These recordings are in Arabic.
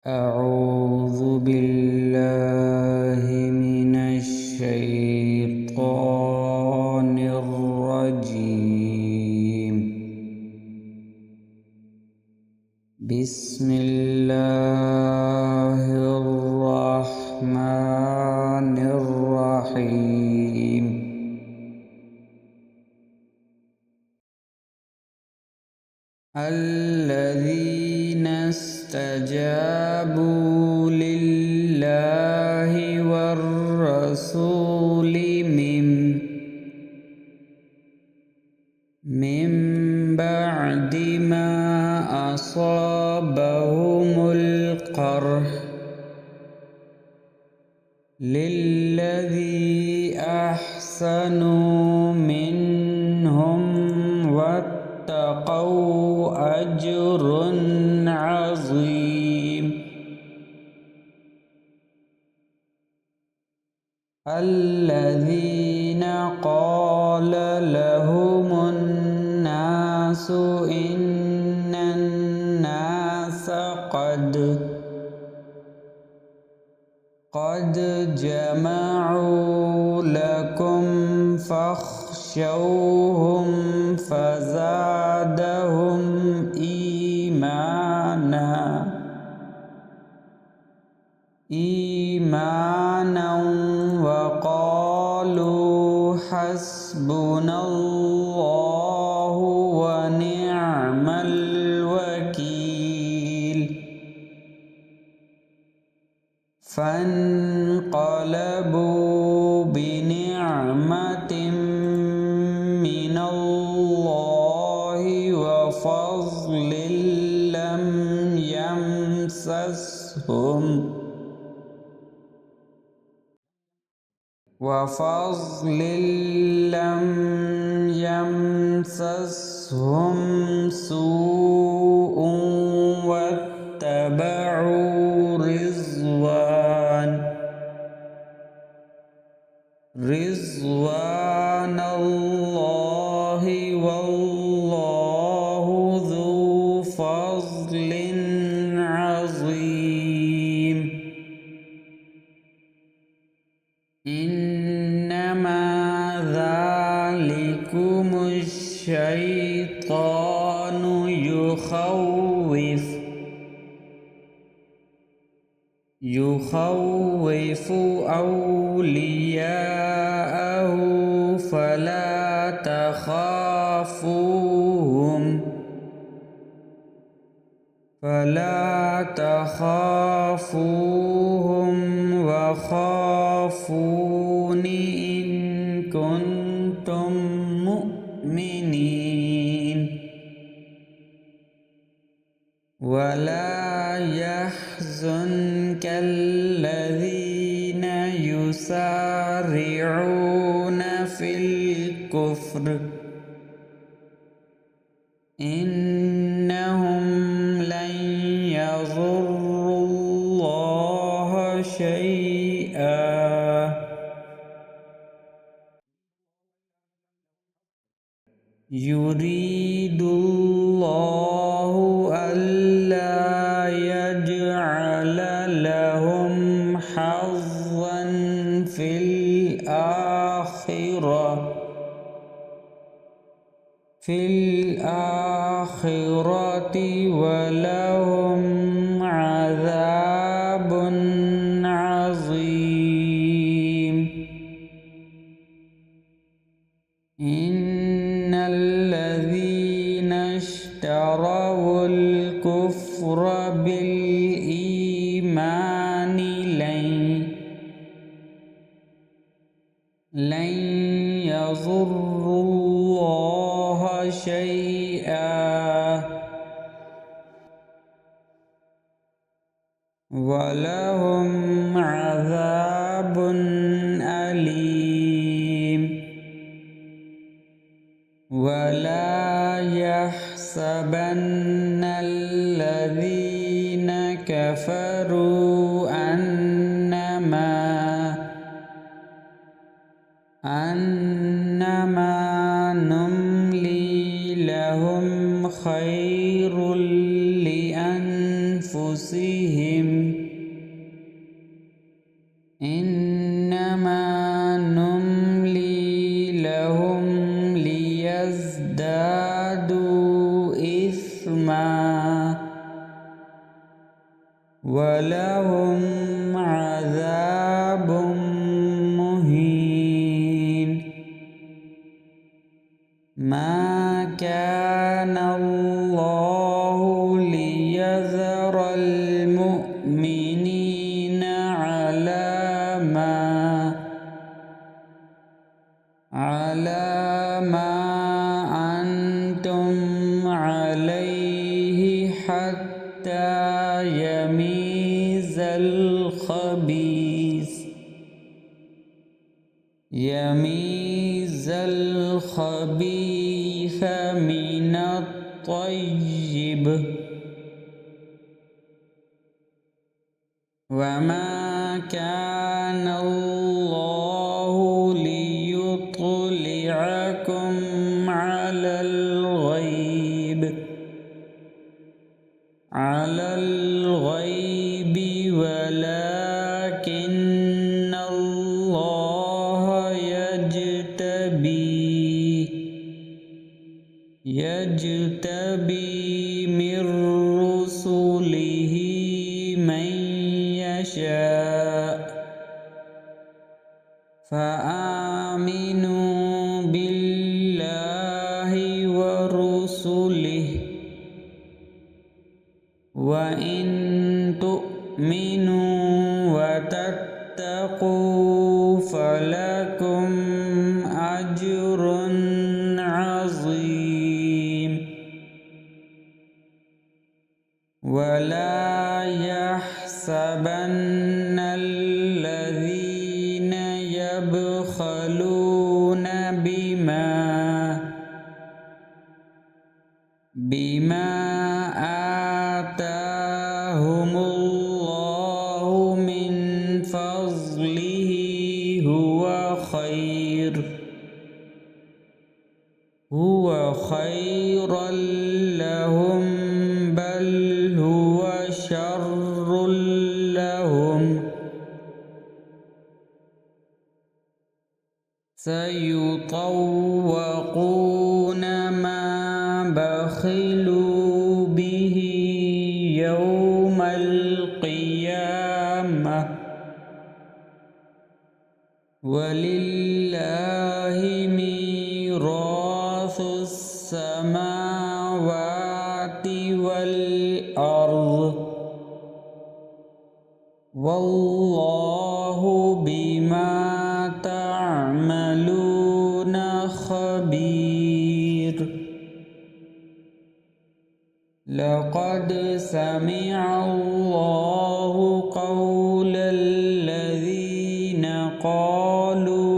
أعوذ بالله من الشيطان الرجيم. بسم الله الرحمن الرحيم. الذين استجابوا لله والرسول من بعد ما أصابهم القرح للذي أحسنوا منهم واتقوا أجر عظيم. الذين قال لهم الناس إن الناس قد جمعوا لكم فاخشوهم فزادهم إيمانا وقالوا حسبنا الله ونعم الوكيل. فانقلبوا بنعمة من الله وفضل لم يمسسهم سوء واتبعوا رضوان الله والله ذو فضل عظيم. إنما ذلكم الشيطان يخوف أولياءه فلا تخافوهم وخافون إن كنتم مؤمنين. ولا يحزنك الذين يسارعون في الكفر إنهم لن يضروا الله شيئا يريد الله ألا يجعل لهم حظا في الآخرة ولهم عذاب عظيم. إن الذين اشتروا الكفر بالإيمان لن يضروا الله شيئا ولهم عذاب أليم. ولا يحسبن الذين كفروا أنما نملي لهم خير لأنفسهم ولهم عذاب مهين ما كان الله ليذر المؤمنين على ما أنتم عليه حتى يميز الخبيث من الطيب وما كان الله ليطلعكم على الغيب ولكن الله يجتبي من رسله من يشاء فآمنوا بالله ورسله وإن تؤمنوا وتتقوا فلكم أجر عظيم ولا يحسبن الذين يبخلون بما آتاهم الله من فضله هو خيرا لهم بل هو شر لهم سيطوقون ما بخلوا به يوم القيامة ولله ميراث السماوات والأرض والله بما تعملون خبير لقد سمع الله قول الذين قالوا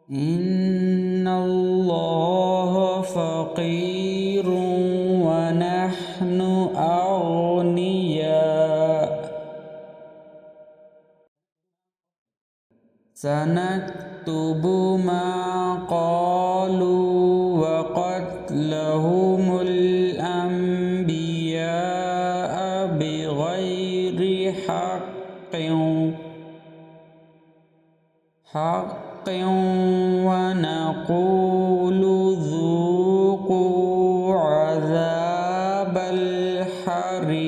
إن الله فقير ونحن أغنياء سنكتب ما قالوا وقتلهم الأنبياء بغير حق ونقول ذوقوا عذاب الحريق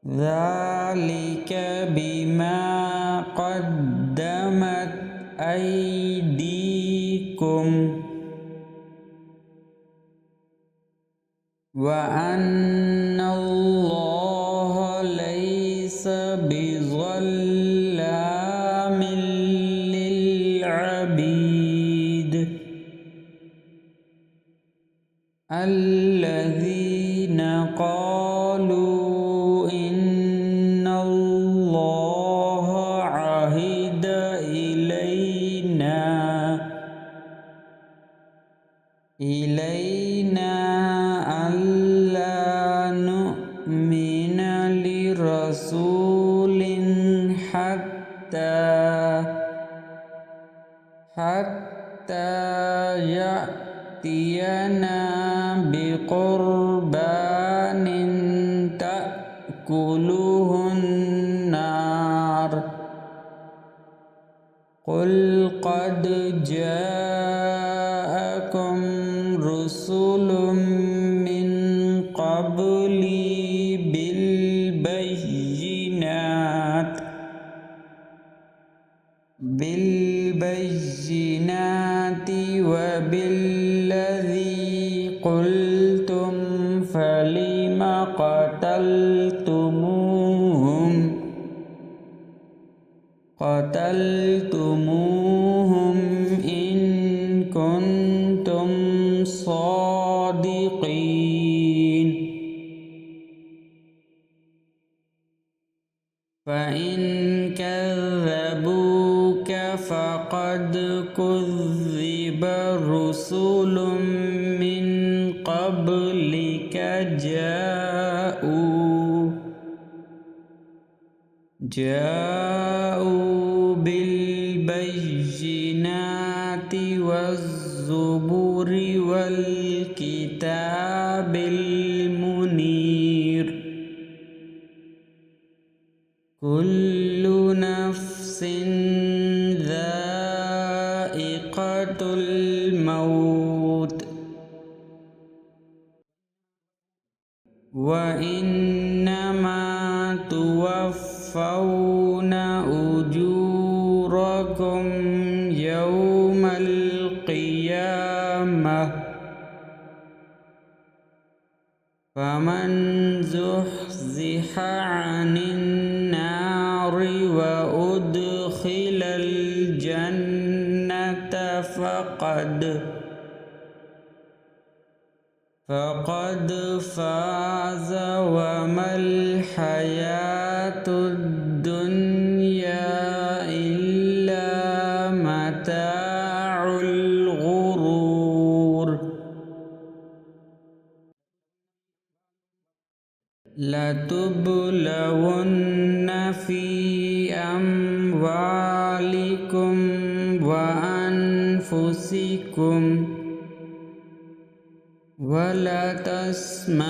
ذلك بما قدمت أيديكم وأن الله ليس بظلام للعبيد الذين قالوا إن الله عهد إلينا ألا نؤمن لرسول حتى يأتينا بقربان تأكله النار قل قد جاءكم رسل من قبلي بالبينات وبالذي قلتم فلم قتلتموهم إن كنتم صادقين فإن كذبوك فقد كذب رسل من قبلك جاءوا بالبينات والزبر والكتاب المنير كل نفس ذائقة الموت وإنما توفون أجوركم يوم القيامة فمن زحزح عن النار وأدخل الجنة فقد فاز وما الحياة الدنيا إلا متاع الغرور لتبلون في أموالكم وأنفسكم ولتسمعن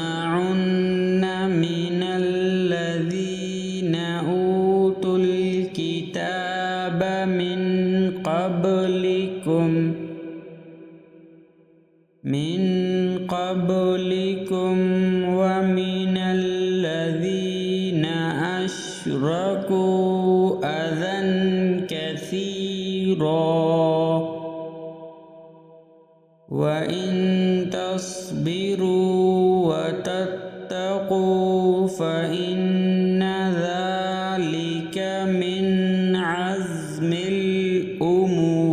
من الذين أوتوا الكتاب من قبلكم ومن الذين أشركوا أذى كثيرا وإن تصبروا وتتقوا فإن ذلك من عزم الأمور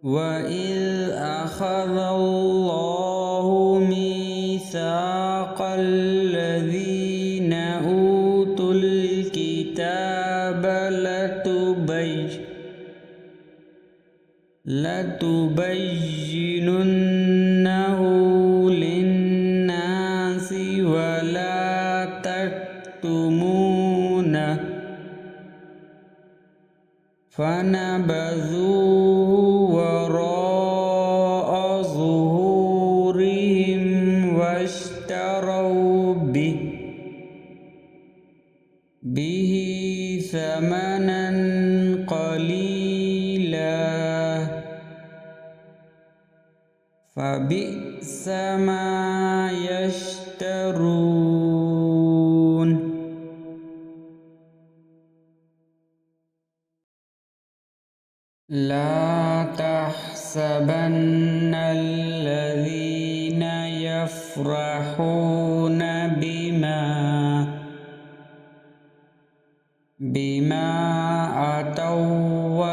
وإذ أخذ الله ميثاق الذين أوتوا الكتاب لتبيننه للناس ولا تكتمونه فنبذوه وراء ظهورهم واشتروا به ثمنا قليلا فبئس ما يشترون لا تحسبن الذين يفرحون بما أتوا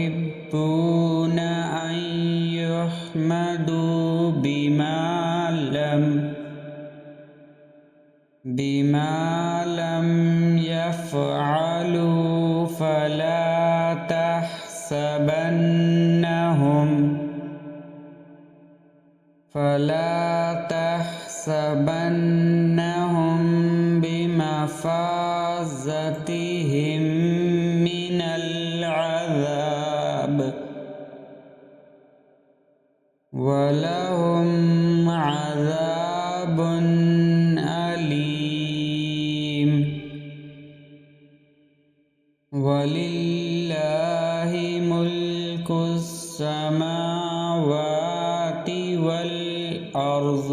ويحبون أن يحمدوا بما لم يفعلوا فلا تحسبنهم بمفازتهم من العذاب ولهم عذاب أليم ولله ملك السماوات والأرض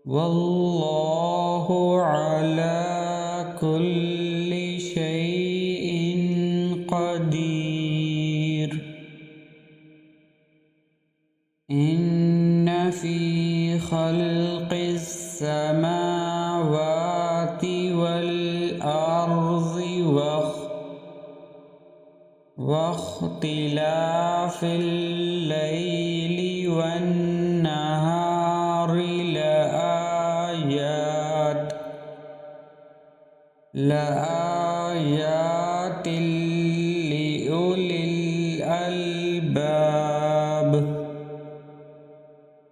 والله على كل شيء قدير إن في خلق السماوات والأرض واختلاف الليل والنهار لآيات لأولي الألباب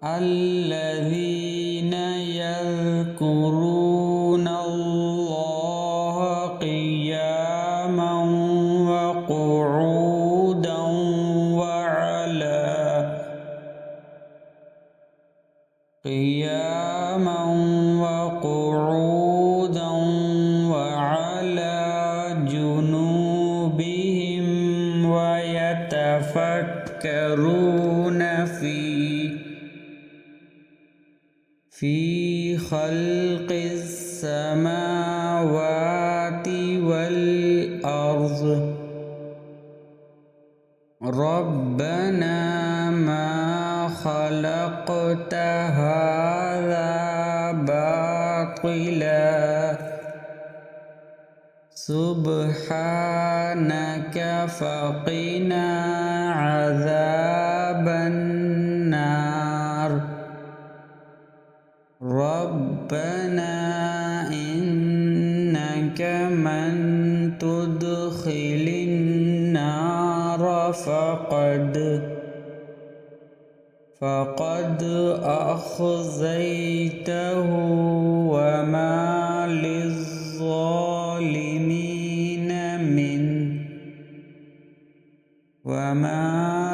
الذين يذكرون الله قياما وقعودا وعلى جنوبهم ويتفكرون في خلق السماوات والأرض ربنا ما خلقت هذا باطلا سبحانك فقنا عذاب النار ربنا إنك من تدخل النار فقد أخزيته وما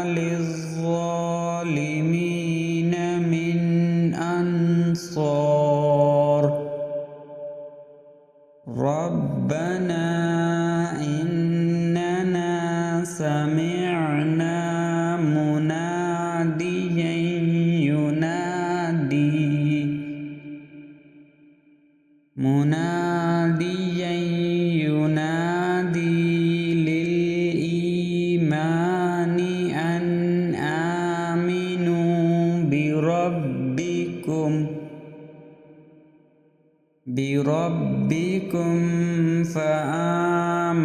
للظالمين من أنصار ربنا إننا سمعنا مناديا ينادي للإيمان أن آمنوا بربكم فآمنا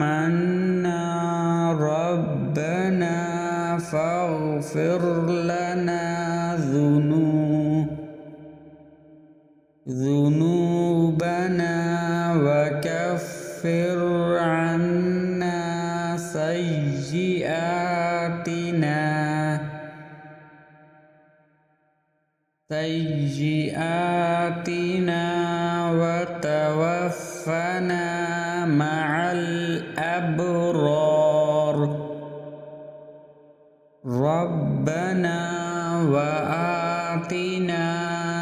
ربنا فاغفر لنا ذنوبنا وكفر عنا سيئاتنا وتوفنا مع الأبرار ربنا وآتنا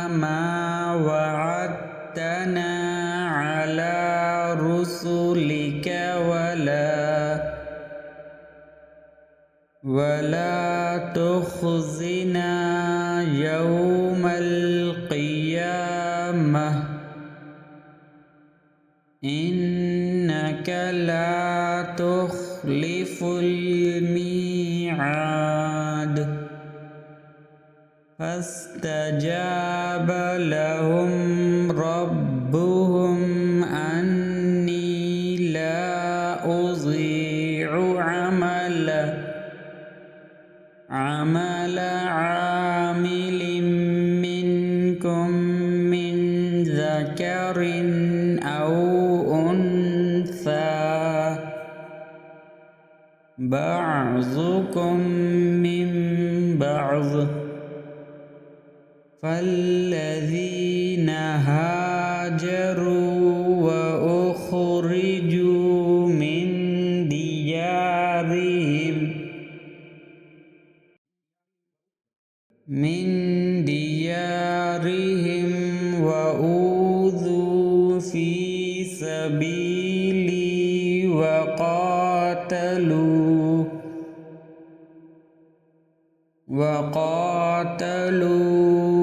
ما وعدتنا على رسلك ولا تخزنا يوم القيامة إنك لا تخلف الميعاد فاستجاب لهم ربهم أني لا أضيع عمل عامل منكم من ذكر أو أنثى بعضكم من بعض فالذين هاجروا وأخرجوا من ديارهم وأوذوا في سبيلي وقاتلوا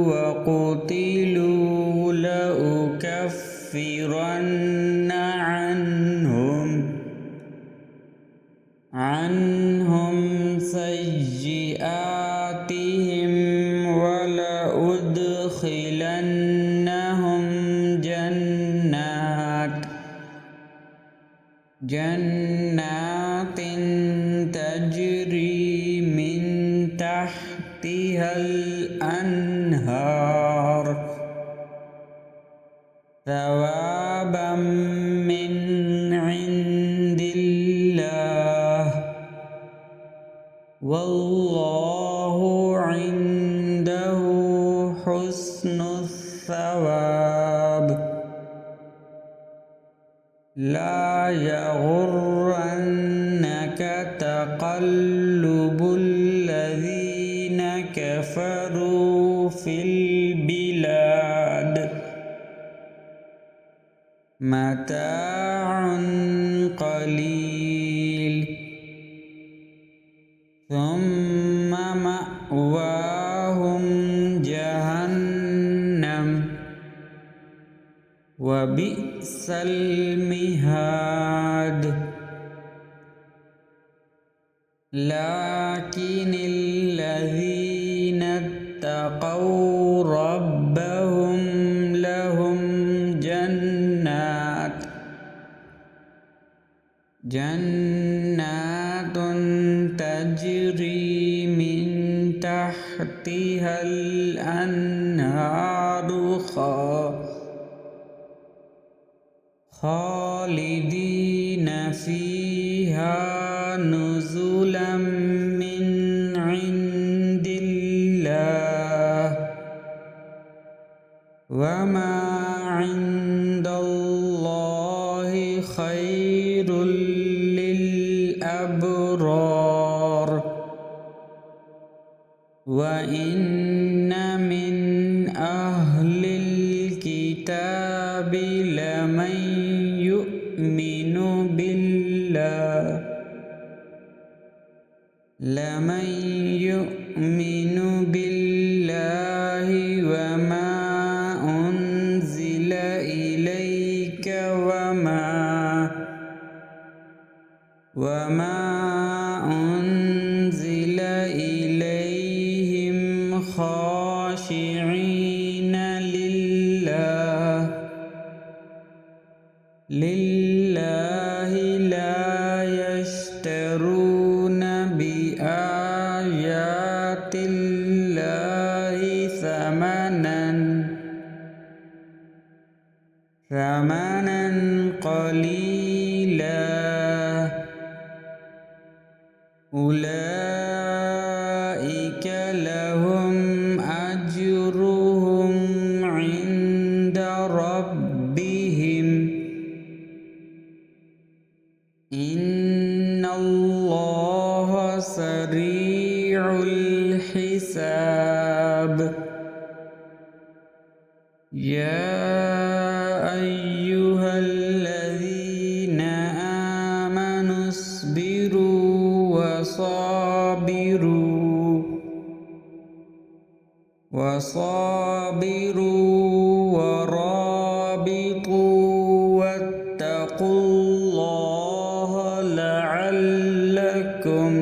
وقتلوا لأكفرن عنهم سيئاتهم ولأدخلنهم جنات تجري من تحتها الأنهار ثوابا من عند الله والله عنده حسن الثواب لا يغرنك تقلب الذين كفروا في البلاد متاع قليل ثم مأواهم جهنم وبئس المهاد لكن الذين اتقوا ربهم لهم جنات تجري من تحتها الأنهار خالدين فيها نزلا من عند الله وما عند الله خير للأبرار وإن من أهل الكتاب لمن يؤمن بالله وما أنزل إليك وما أنزل إليهم خاشعين لله لا يشترون بآيات الله ثمنا قليلا أولئك لهم أجرهم عند ربهم إن الله سريع الحساب يا أيها الذين آمنوا اصبروا وصابروا ورابطوا واتقوا الله لعلكم